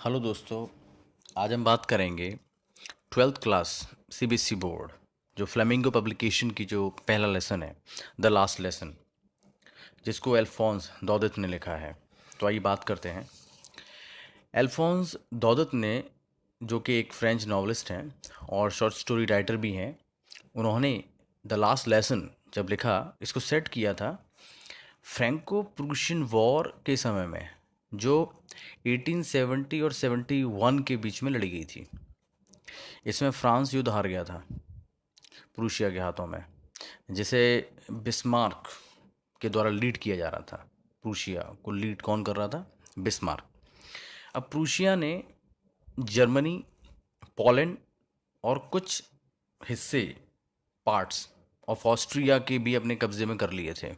Hello दोस्तों। आज हम बात करेंगे ट्वेल्थ क्लास सीबीएसई बोर्ड जो फ्लेमिंगो पब्लिकेशन की जो पहला लेसन है, द लास्ट लेसन, जिसको अल्फोंस दौदत ने लिखा है। तो आइए बात करते हैं। अल्फोंस दौदत ने, जो कि एक फ्रेंच नॉवलिस्ट हैं और शॉर्ट स्टोरी राइटर भी हैं, उन्होंने द लास्ट लेसन जब लिखा, इसको सेट किया था फ्रैंको प्रूशियन वॉर के समय में, जो 1870 और 71 के बीच में लड़ी गई थी। इसमें फ्रांस युद्ध हार गया था प्रूशिया के हाथों में, जिसे बिस्मार्क के द्वारा लीड किया जा रहा था। प्रूशिया को लीड कौन कर रहा था? बिस्मार्क। अब प्रूशिया ने जर्मनी, पोलैंड और कुछ हिस्से, पार्ट्स ऑफ ऑस्ट्रिया के भी अपने कब्जे में कर लिए थे।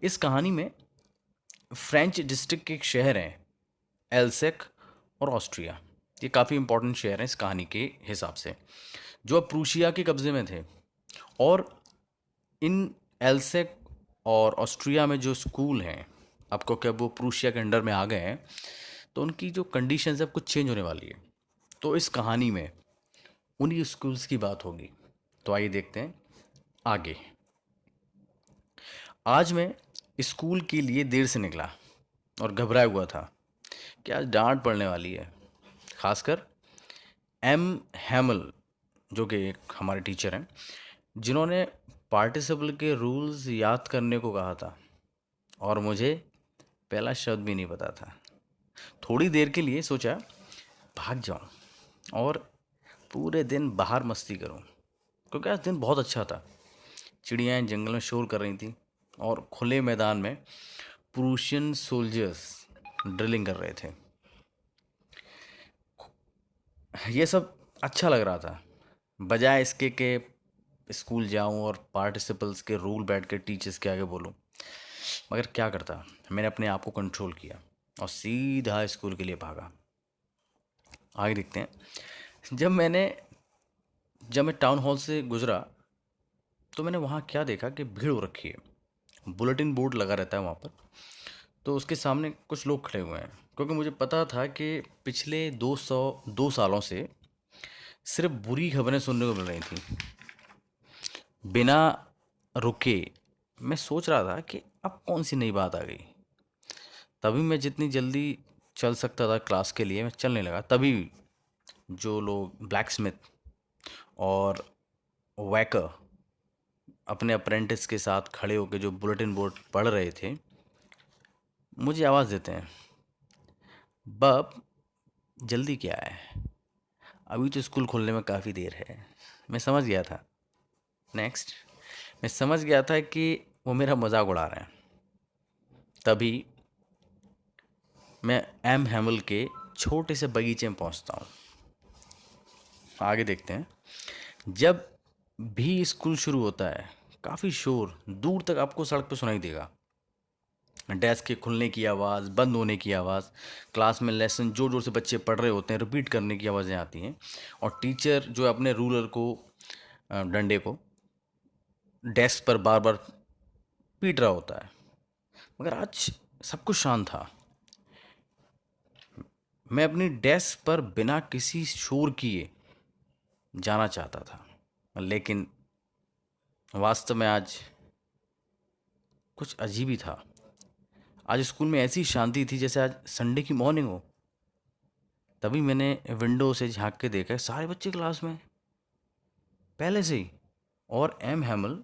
इस कहानी में फ्रेंच डिस्ट्रिक्ट के एक शहर हैं एल्सेक और ऑस्ट्रिया। ये काफ़ी इंपॉर्टेंट शहर हैं इस कहानी के हिसाब से, जो अब प्रूशिया के कब्जे में थे। और इन एल्सेक और ऑस्ट्रिया में जो स्कूल हैं, आपको क्या वो प्रूशिया के अंडर में आ गए हैं, तो उनकी जो कंडीशंस है अब कुछ चेंज होने वाली है। तो इस कहानी में उन्हीं स्कूल्स की बात होगी। तो आइए देखते हैं आगे। आज मैं स्कूल के लिए देर से निकला और घबराया हुआ था कि आज डांट पड़ने वाली है। खासकर एम हैमल, जो कि एक हमारे टीचर हैं, जिन्होंने पार्टिसिपल के रूल्स याद करने को कहा था और मुझे पहला शब्द भी नहीं पता था। थोड़ी देर के लिए सोचा भाग जाऊं और पूरे दिन बाहर मस्ती करूं, क्योंकि आज दिन बहुत अच्छा था। चिड़ियाएं जंगल में शोर कर रही थी और खुले मैदान में प्रूशियन सोल्जर्स ड्रिलिंग कर रहे थे। ये सब अच्छा लग रहा था, बजाय इसके कि स्कूल जाऊं और पार्टिसिपल्स के रूल बैठ के टीचर्स के आगे बोलूं। मगर क्या करता, मैंने अपने आप को कंट्रोल किया और सीधा स्कूल के लिए भागा। आगे देखते हैं। जब मैं टाउन हॉल से गुजरा तो मैंने वहाँ क्या देखा कि भीड़ हो रखी है। बुलेटिन बोर्ड लगा रहता है वहाँ पर, तो उसके सामने कुछ लोग खड़े हुए हैं, क्योंकि मुझे पता था कि पिछले 2 सालों से सिर्फ बुरी खबरें सुनने को मिल रही थी बिना रुके। मैं सोच रहा था कि अब कौन सी नई बात आ गई। तभी मैं जितनी जल्दी चल सकता था क्लास के लिए मैं चलने लगा। तभी जो लोग ब्लैक स्मिथ और वैकर अपने अप्रेंटिस के साथ खड़े होकर जो बुलेटिन बोर्ड पढ़ रहे थे, मुझे आवाज़ देते हैं, बब जल्दी क्या है, अभी तो स्कूल खुलने में काफ़ी देर है। मैं समझ गया था। नेक्स्ट, मैं समझ गया था कि वो मेरा मजाक उड़ा रहे हैं। तभी मैं एम हैमल के छोटे से बगीचे में पहुंचता हूँ। आगे देखते हैं। जब भी स्कूल शुरू होता है, काफ़ी शोर दूर तक आपको सड़क पर सुनाई देगा। डेस्क के खुलने की आवाज़, बंद होने की आवाज़, क्लास में लेसन जोर जोर से बच्चे पढ़ रहे होते हैं, रिपीट करने की आवाज़ें आती हैं, और टीचर जो है अपने रूलर को, डंडे को डेस्क पर बार बार पीट रहा होता है। मगर आज सब कुछ शांत था। मैं अपनी डेस्क पर बिना किसी शोर किए जाना चाहता था, लेकिन वास्तव में आज कुछ अजीब ही था। आज स्कूल में ऐसी शांति थी जैसे आज संडे की मॉर्निंग हो। तभी मैंने विंडो से झांक के देखा, सारे बच्चे क्लास में पहले से ही, और एम हैमल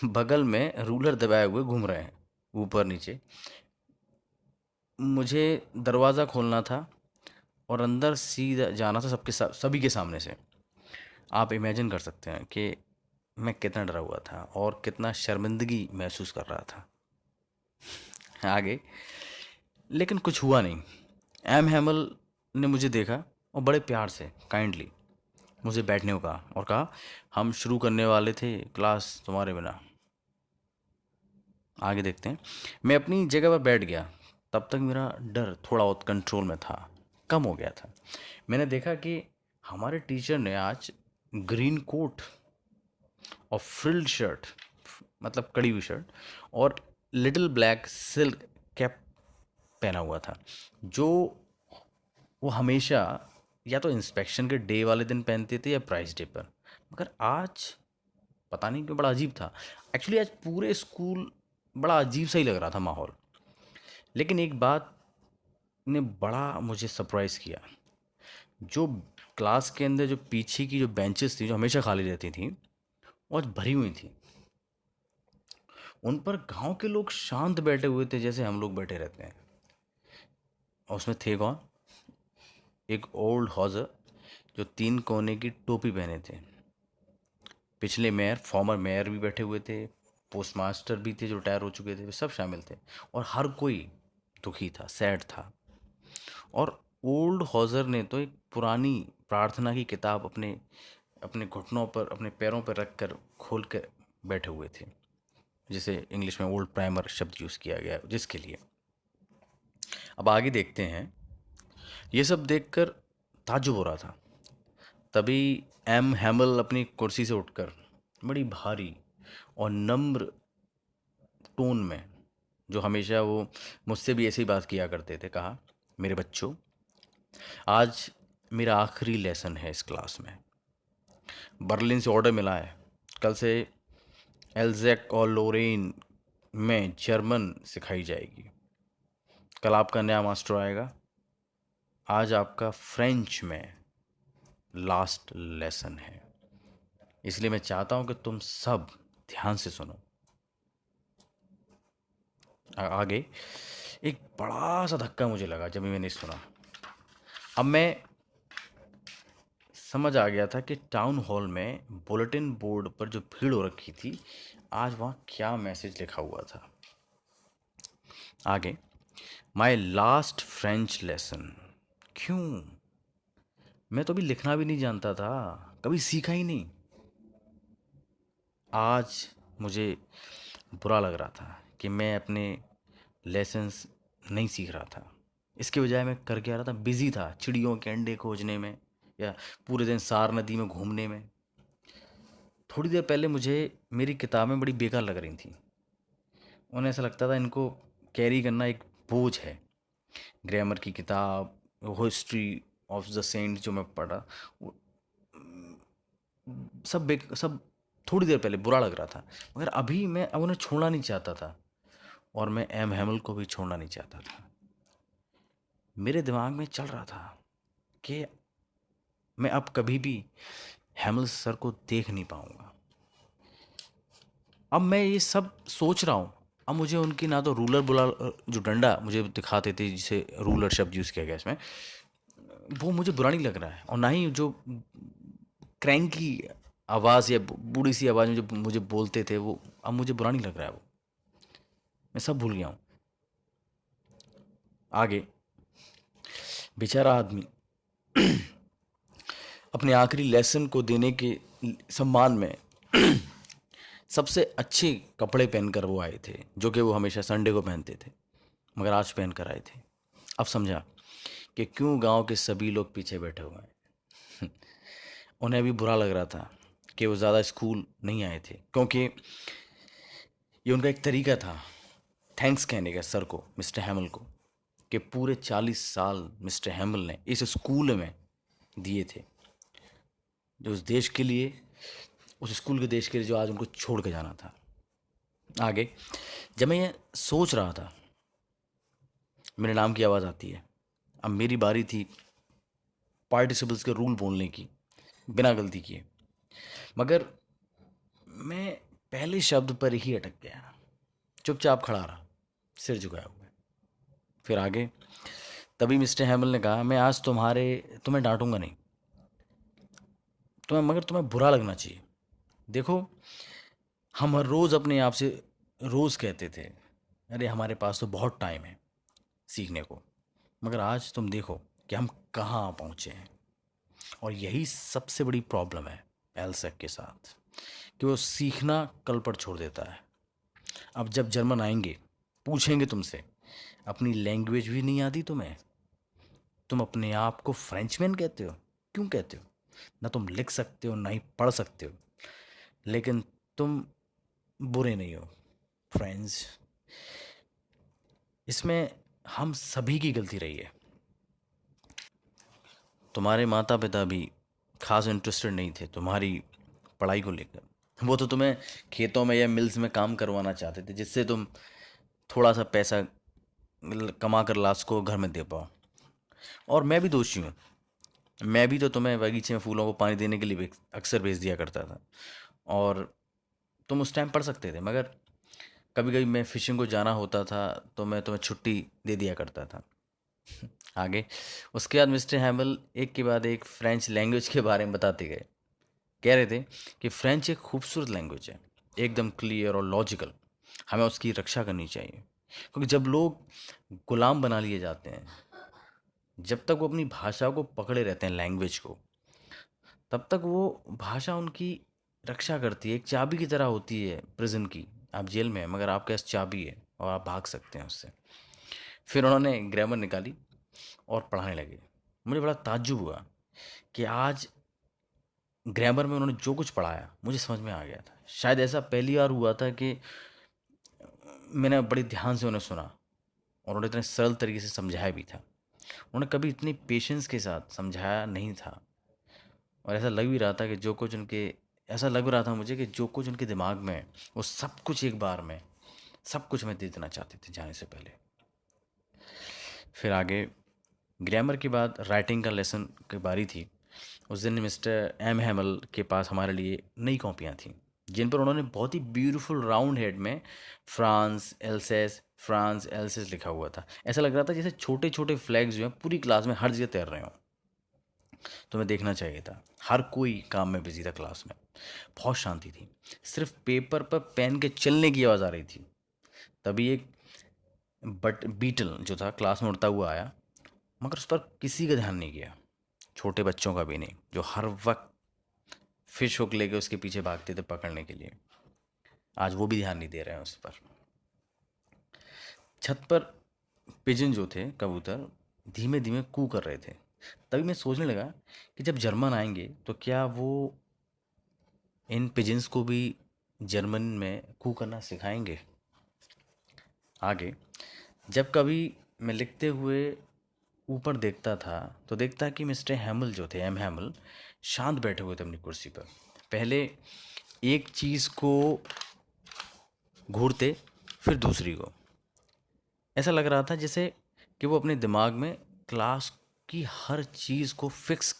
बगल में रूलर दबाए हुए घूम रहे हैं ऊपर नीचे। मुझे दरवाज़ा खोलना था और अंदर सीधा जाना था सभी के सामने से। आप इमेजिन कर सकते हैं कि मैं कितना डरा हुआ था और कितना शर्मिंदगी महसूस कर रहा था। आगे, लेकिन कुछ हुआ नहीं। एम हैमल ने मुझे देखा और बड़े प्यार से, काइंडली मुझे बैठने को कहा और कहा, हम शुरू करने वाले थे क्लास तुम्हारे बिना। आगे देखते हैं। मैं अपनी जगह पर बैठ गया। तब तक मेरा डर थोड़ा बहुत कंट्रोल में था, कम हो गया था। मैंने देखा कि हमारे टीचर ने आज ग्रीन कोट और फ्रिल्ड शर्ट, मतलब कड़ी हुई शर्ट, और लिटिल ब्लैक सिल्क कैप पहना हुआ था, जो वो हमेशा या तो इंस्पेक्शन के डे वाले दिन पहनते थे या प्राइस डे पर। मगर आज पता नहीं क्यों बड़ा अजीब था। एक्चुअली आज पूरे स्कूल बड़ा अजीब सा ही लग रहा था माहौल। लेकिन एक बात ने बड़ा मुझे सरप्राइज़ किया। जो क्लास के अंदर जो पीछे की जो बेंचेस थी जो हमेशा खाली रहती थी, वो आज भरी हुई थी। उन पर गांव के लोग शांत बैठे हुए थे, जैसे हम लोग बैठे रहते हैं। और उसमें थे कौन? एक ओल्ड हॉजर जो 3 कोने की टोपी पहने थे। पिछले मेयर, फॉर्मर मेयर भी बैठे हुए थे। पोस्टमास्टर भी थे जो रिटायर हो चुके थे, वे सब शामिल थे। और हर कोई दुखी था, सैड था। और ओल्ड हॉजर ने तो एक पुरानी प्रार्थना की किताब अपने अपने घुटनों पर, अपने पैरों पर रख कर खोल कर बैठे हुए थे, जिसे इंग्लिश में ओल्ड प्राइमर शब्द यूज़ किया गया है जिसके लिए। अब आगे देखते हैं। ये सब देखकर ताज्जुब हो रहा था। तभी एम हैमल अपनी कुर्सी से उठकर बड़ी भारी और नम्र टोन में, जो हमेशा वो मुझसे भी ऐसे ही बात किया करते थे, कहा, मेरे बच्चों, आज मेरा आखिरी लेसन है इस क्लास में। बर्लिन से ऑर्डर मिला है, कल से एल्जैक और लोरेन में जर्मन सिखाई जाएगी। कल आपका नया मास्टर आएगा। आज आपका फ्रेंच में लास्ट लेसन है। इसलिए मैं चाहता हूं कि तुम सब ध्यान से सुनो। आगे एक बड़ा सा धक्का मुझे लगा जब मैंने सुना। अब मैं समझ आ गया था कि टाउन हॉल में बुलेटिन बोर्ड पर जो भीड़ हो रखी थी, आज वहाँ क्या मैसेज लिखा हुआ था। आगे, माई लास्ट फ्रेंच लेसन। क्यों? मैं तो अभी लिखना भी नहीं जानता था, कभी सीखा ही नहीं। आज मुझे बुरा लग रहा था कि मैं अपने लेसन्स नहीं सीख रहा था। इसके बजाय मैं कर क्या रहा था, बिजी था चिड़ियों के अंडे खोजने में या पूरे दिन सार नदी में घूमने में। थोड़ी देर पहले मुझे मेरी किताबें बड़ी बेकार लग रही थी। उन्हें ऐसा लगता था इनको कैरी करना एक बोझ है। ग्रामर की किताब, हिस्ट्री ऑफ द सेंट जो मैं पढ़ा, वो सब थोड़ी देर पहले बुरा लग रहा था। मगर अभी मैं अब उन्हें छोड़ना नहीं चाहता था। और मैं एम हैमल को भी छोड़ना नहीं चाहता था। मेरे दिमाग में चल रहा था कि मैं अब कभी भी हैमल सर को देख नहीं पाऊंगा। अब मैं ये सब सोच रहा हूँ। अब मुझे उनकी ना तो रूलर बुला, जो डंडा मुझे दिखाते थे जिसे रूलर शब्द यूज़ किया गया इसमें, वो मुझे बुरा नहीं लग रहा है। और ना ही जो क्रैंकी आवाज़ या बूढ़ी सी आवाज़ में जो मुझे बोलते थे, वो अब मुझे बुरा नहीं लग रहा है। वो मैं सब भूल गया हूँ। आगे, बेचारा आदमी अपने आखिरी लेसन को देने के सम्मान में सबसे अच्छे कपड़े पहनकर वो आए थे, जो कि वो हमेशा संडे को पहनते थे, मगर आज पहन कर आए थे। अब समझा कि क्यों गांव के सभी लोग पीछे बैठे हुए हैं। उन्हें भी बुरा लग रहा था कि वो ज़्यादा स्कूल नहीं आए थे, क्योंकि ये उनका एक तरीका था थैंक्स कहने का सर को, मिस्टर हैमल को, कि पूरे 40 साल मिस्टर हैमल ने इस स्कूल में दिए थे, जो उस देश के लिए, उस स्कूल के देश के लिए जो आज उनको छोड़ के जाना था। आगे, जब मैं ये सोच रहा था, मेरे नाम की आवाज़ आती है। अब मेरी बारी थी पार्टिसिपल्स के रूल बोलने की, बिना गलती किए। मगर मैं पहले शब्द पर ही अटक गया, चुपचाप खड़ा रहा, सिर झुकाया हुआ। फिर आगे, तभी मिस्टर हैमल ने कहा, मैं आज तुम्हें डांटूंगा नहीं, मगर तुम्हें बुरा लगना चाहिए। देखो, हम हर रोज़ अपने आप से रोज़ कहते थे, अरे हमारे पास तो बहुत टाइम है सीखने को। मगर आज तुम देखो कि हम कहाँ पहुँचे हैं। और यही सबसे बड़ी प्रॉब्लम है एलसेक के साथ, कि वो सीखना कल पर छोड़ देता है। अब जब जर्मन आएंगे, पूछेंगे तुमसे, अपनी लैंग्वेज भी नहीं आती तुम्हें, तुम अपने आप को फ्रेंचमैन कहते हो, क्यों कहते हो? ना तुम लिख सकते हो ना ही पढ़ सकते हो, लेकिन तुम बुरे नहीं हो फ्रेंड्स। इसमें हम सभी की गलती रही है। तुम्हारे माता पिता भी खास इंटरेस्टेड नहीं थे तुम्हारी पढ़ाई को लेकर। वो तो तुम्हें खेतों में या मिल्स में काम करवाना चाहते थे, जिससे तुम थोड़ा सा पैसा कमा कर लास्ट को घर में दे पाओ। और मैं भी दोषी हूँ। मैं भी तो तुम्हें बगीचे में फूलों को पानी देने के लिए भी अक्सर भेज दिया करता था। और तुम उस टाइम पढ़ सकते थे, मगर कभी कभी मैं फिशिंग को जाना होता था तो मैं तुम्हें छुट्टी दे दिया करता था। आगे उसके बाद मिस्टर हैमल एक के बाद एक फ्रेंच लैंग्वेज के बारे में बताते गए। कह रहे थे कि फ्रेंच एक खूबसूरत लैंग्वेज है, एकदम क्लियर और लॉजिकल। हमें उसकी रक्षा करनी चाहिए, क्योंकि जब लोग गुलाम बना लिए जाते हैं, जब तक वो अपनी भाषा को पकड़े रहते हैं, लैंग्वेज को, तब तक वो भाषा उनकी रक्षा करती है। एक चाबी की तरह होती है प्रिजन की। आप जेल में हैं मगर आपके पास चाबी है और आप भाग सकते हैं उससे। फिर उन्होंने ग्रामर निकाली और पढ़ाने लगे। मुझे बड़ा ताज्जुब हुआ कि आज ग्रामर में उन्होंने जो कुछ पढ़ाया मुझे समझ में आ गया था। शायद ऐसा पहली बार हुआ था कि मैंने बड़ी ध्यान से उन्हें सुना और उन्होंने इतने सरल तरीके से समझाया भी था। उन्होंने कभी इतनी पेशेंस के साथ समझाया नहीं था। और ऐसा लग भी रहा था कि जो कुछ उनके ऐसा लग रहा था मुझे कि जो कुछ उनके दिमाग में है वो सब कुछ एक बार में, सब कुछ मैं दे देना चाहते थे जाने से पहले। फिर आगे ग्रामर के बाद राइटिंग का लेसन की बारी थी। उस दिन मिस्टर एम हैमल के पास हमारे लिए नई कॉपियाँ थीं, जिन पर उन्होंने बहुत ही ब्यूटीफुल राउंड हेड में फ्रांस एल्सेस लिखा हुआ था। ऐसा लग रहा था जैसे छोटे छोटे फ्लैग्स जो हैं पूरी क्लास में हर जगह तैर रहे हों। तुम्हें देखना चाहिए था। हर कोई काम में बिजी था क्लास में। बहुत शांति थी। सिर्फ पेपर पर पेन के चलने की आवाज़ आ रही थी। तभी एक बट बीटल जो था क्लास में उड़ता हुआ आया, मगर उस पर किसी का ध्यान नहीं किया, छोटे बच्चों का भी नहीं, जो हर वक्त फिश हुक लेके उसके पीछे भागते थे पकड़ने के लिए। आज वो भी ध्यान नहीं दे रहे हैं उस पर। छत पर पिजन जो थे, कबूतर, धीमे धीमे कू कर रहे थे। तभी मैं सोचने लगा कि जब जर्मन आएंगे तो क्या वो इन पिजन्स को भी जर्मन में कू करना सिखाएंगे। आगे जब कभी मैं लिखते हुए ऊपर देखता था तो देखता कि मिस्टर हैमल जो थे, एम हैमल, शांत बैठे हुए थे अपनी कुर्सी पर। पहले एक चीज़ को घूरते, फिर दूसरी को। ऐसा लग रहा था जैसे कि वो अपने दिमाग में क्लास की हर चीज़ को फिक्स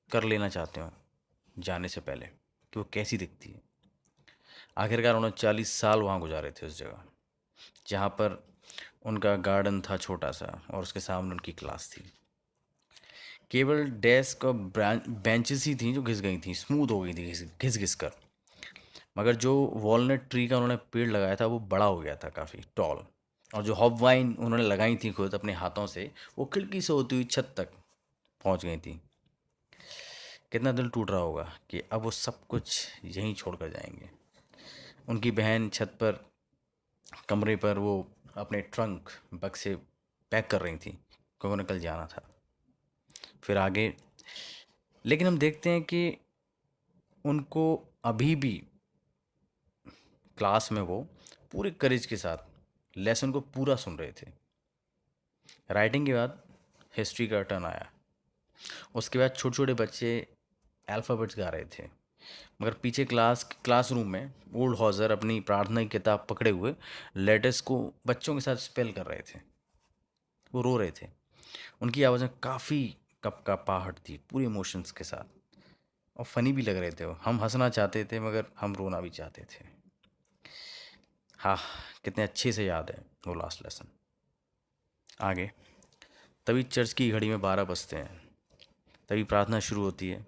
कर लेना चाहते हो जाने से पहले कि वो कैसी दिखती है। आखिरकार उन्होंने 40 साल वहाँ गुजारे थे, उस जगह जहाँ पर उनका गार्डन था छोटा सा और उसके सामने उनकी क्लास थी। केवल डेस्क और बेंचेस ही थी जो घिस गई थी, स्मूथ हो गई थी घिस घिस कर। मगर जो वॉलनट ट्री का उन्होंने पेड़ लगाया था वो बड़ा हो गया था, काफ़ी टॉल। और जो हॉप वाइन उन्होंने लगाई थी खुद अपने हाथों से, वो खिड़की से होती हुई छत तक पहुंच गई थी। कितना दिल टूट रहा होगा कि अब वो सब कुछ यहीं छोड़ कर जाएंगे। उनकी बहन छत पर कमरे पर वो अपने ट्रंक बक्से पैक कर रही थी क्योंकि उन्हें कल जाना था। फिर आगे लेकिन हम देखते हैं कि उनको अभी भी क्लास में वो पूरे करेज के साथ लेसन को पूरा सुन रहे थे। राइटिंग के बाद हिस्ट्री का टर्न आया। उसके बाद छोटे छोटे बच्चे अल्फ़ाबेट्स गा रहे थे, मगर पीछे क्लासरूम में ओल्ड हॉजर अपनी प्रार्थना की किताब पकड़े हुए लेटर्स को बच्चों के साथ स्पेल कर रहे थे। वो रो रहे थे। उनकी आवाज़ में काफ़ी कपकपाहट थी, पूरे इमोशंस के साथ। और फनी भी लग रहे थे वो। हम हंसना चाहते थे मगर हम रोना भी चाहते थे। हाँ, कितने अच्छे से याद है वो लास्ट लेसन। आगे तभी चर्च की घड़ी में 12 बजते हैं। तभी प्रार्थना शुरू होती है।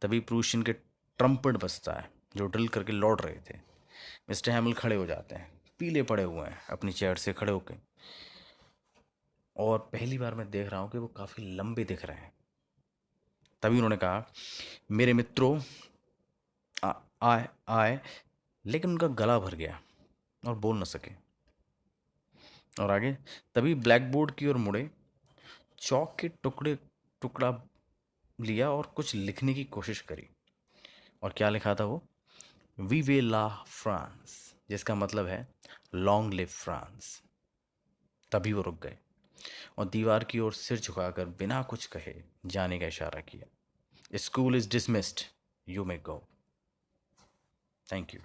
तभी प्रूशियन के ट्रम्पेट बजता है जो ड्रिल करके लौट रहे थे। मिस्टर हैमल खड़े हो जाते हैं, पीले पड़े हुए हैं अपनी चेयर से खड़े होके। और पहली बार मैं देख रहा हूँ कि वो काफ़ी लंबे दिख रहे हैं। तभी उन्होंने कहा, मेरे मित्रों, आए आए। लेकिन उनका गला भर गया और बोल न सके। और आगे तभी ब्लैक बोर्ड की ओर मुड़े, चौक के टुकड़ा लिया और कुछ लिखने की कोशिश करी। और क्या लिखा था वो? विवे ला फ्रांस, जिसका मतलब है लॉन्ग लिव फ्रांस। तभी वो रुक गए। और दीवार की ओर सिर झुकाकर बिना कुछ कहे जाने का इशारा किया। School is dismissed, you may go. Thank you.